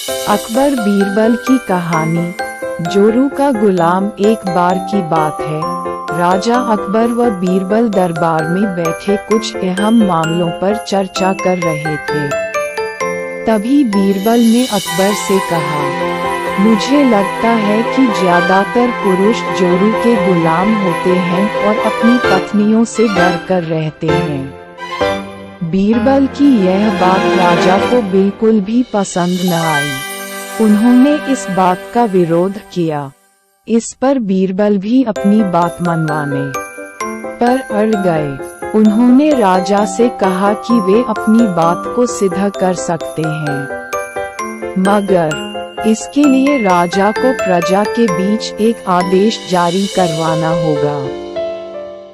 अकबर बीरबल की कहानी। जोरू का गुलाम। एक बार की बात है, राजा अकबर व बीरबल दरबार में बैठे कुछ अहम मामलों पर चर्चा कर रहे थे। तभी बीरबल ने अकबर से कहा, मुझे लगता है कि ज्यादातर पुरुष जोरू के गुलाम होते हैं और अपनी पत्नियों से डर कर रहते हैं। बीरबल की यह बात राजा को बिल्कुल भी पसंद न आई। उन्होंने इस बात का विरोध किया। इस पर बीरबल भी अपनी बात मनवाने पर अड़ गए। उन्होंने राजा से कहा कि वे अपनी बात को सिद्ध कर सकते हैं, मगर इसके लिए राजा को प्रजा के बीच एक आदेश जारी करवाना होगा।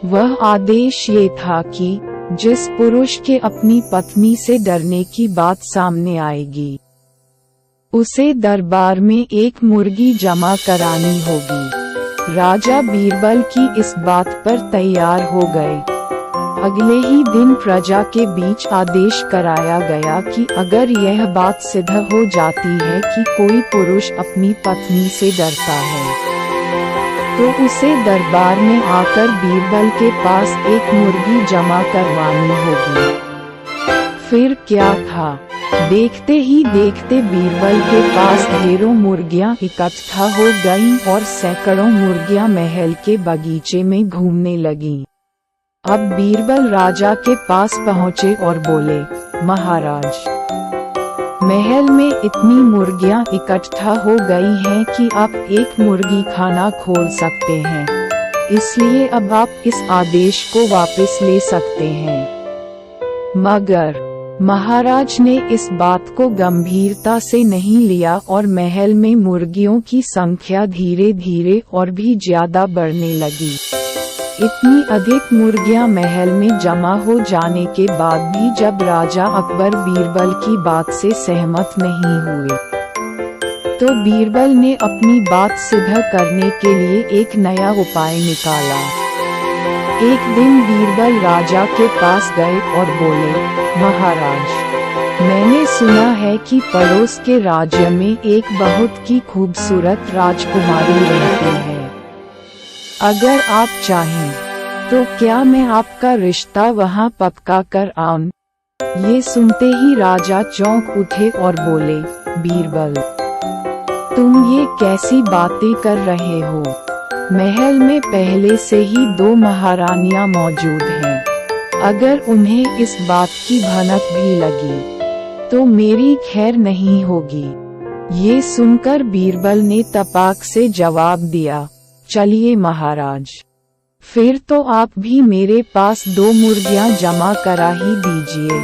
वह आदेश ये था कि जिस पुरुष के अपनी पत्नी से डरने की बात सामने आएगी, उसे दरबार में एक मुर्गी जमा करानी होगी। राजा बीरबल की इस बात पर तैयार हो गए। अगले ही दिन प्रजा के बीच आदेश कराया गया कि अगर यह बात सिद्ध हो जाती है कि कोई पुरुष अपनी पत्नी से डरता है, तो उसे दरबार में आकर बीरबल के पास एक मुर्गी जमा करवानी होगी। फिर क्या था, देखते ही देखते बीरबल के पास ढेरों मुर्गियां इकट्ठा हो गईं और सैकड़ों मुर्गियां महल के बगीचे में घूमने लगीं। अब बीरबल राजा के पास पहुँचे और बोले, महाराज, महल में इतनी मुर्गियां इकट्ठा हो गई हैं कि आप एक मुर्गी खाना खोल सकते हैं, इसलिए अब आप इस आदेश को वापस ले सकते हैं। मगर महाराज ने इस बात को गंभीरता से नहीं लिया और महल में मुर्गियों की संख्या धीरे धीरे और भी ज्यादा बढ़ने लगी। इतनी अधिक मुर्गियां महल में जमा हो जाने के बाद भी जब राजा अकबर बीरबल की बात से सहमत नहीं हुए, तो बीरबल ने अपनी बात सिद्ध करने के लिए एक नया उपाय निकाला। एक दिन बीरबल राजा के पास गए और बोले, महाराज, मैंने सुना है कि पड़ोस के राज्य में एक बहुत ही खूबसूरत राजकुमारी रहती है। अगर आप चाहें तो क्या मैं आपका रिश्ता वहां पक्का कर आऊं? ये सुनते ही राजा चौंक उठे और बोले, बीरबल, तुम ये कैसी बातें कर रहे हो? महल में पहले से ही 2 महारानियां मौजूद हैं। अगर उन्हें इस बात की भनक भी लगी, तो मेरी खैर नहीं होगी। ये सुनकर बीरबल ने तपाक से जवाब दिया, चलिए महाराज, फिर तो आप भी मेरे पास 2 मुर्गियां जमा करा ही दीजिए।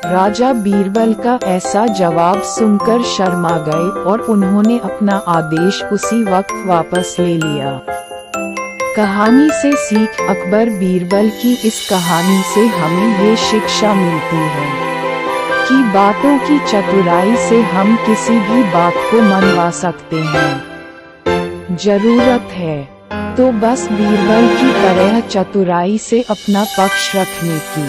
राजा बीरबल का ऐसा जवाब सुनकर शर्मा गए और उन्होंने अपना आदेश उसी वक्त वापस ले लिया। कहानी से सीख। अकबर बीरबल की इस कहानी से हमें ये शिक्षा मिलती है कि बातों की चतुराई से हम किसी भी बात को मनवा सकते हैं। जरूरत है तो बस बीरबल की तरह चतुराई से अपना पक्ष रखने की।